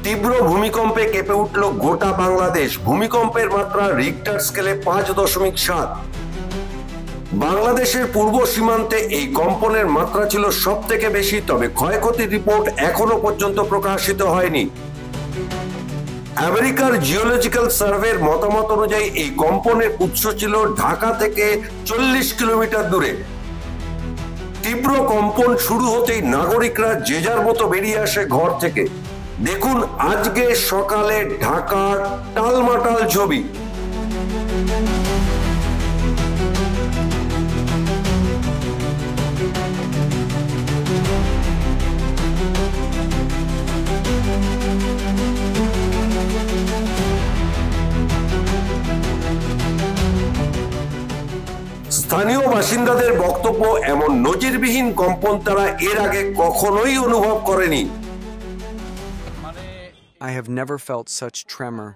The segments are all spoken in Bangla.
তীব্র ভূমিকম্পে কেঁপে উঠল গোটা বাংলাদেশ। ভূমিকম্পের মাত্রা রিক্টার স্কেলে 5.7। বাংলাদেশের পূর্ব সীমান্তে এই কম্পনের মাত্রা ছিল সব থেকে বেশি, তবে ক্ষয়ক্ষতির রিপোর্ট এখনো পর্যন্ত প্রকাশিত হয়নি। আমেরিকার জিওলজিক্যাল সার্ভের মতামত অনুযায়ী এই কম্পনের উৎস ছিল ঢাকা থেকে 40 কিলোমিটার দূরে। তীব্র কম্পন শুরু হতেই নাগরিকরা যে যার মতো বেরিয়ে আসে ঘর থেকে। দেখুন আজকে সকালে ঢাকার টালমাটাল ছবি। স্থানীয় বাসিন্দাদের বক্তব্য, এমন নজিরবিহীন কম্পন তারা এর আগে কখনোই অনুভব করেনি। I have never felt such tremor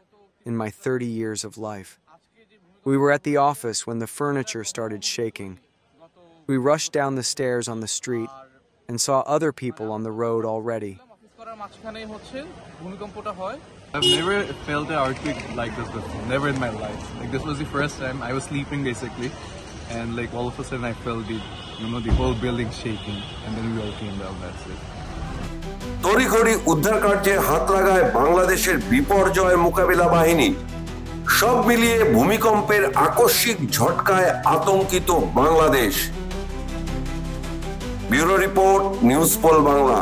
in my 30 years of life. We were at the office when the furniture started shaking. We rushed down the stairs on the street and saw other people on the road already. I've never felt an earthquake like this before, never in my life. Like this was the first time. I was sleeping basically, and like all of a sudden I felt the whole building shaking, and then we all came down. That's it. তড়িঘড়ি উদ্ধার কার্যে হাত লাগায় বাংলাদেশের বিপর্যয় মোকাবিলা বাহিনী। সব মিলিয়ে ভূমিকম্পের আকস্মিক ঝটকায় আতঙ্কিত Bangladesh. Bureau report, news pole Bangla.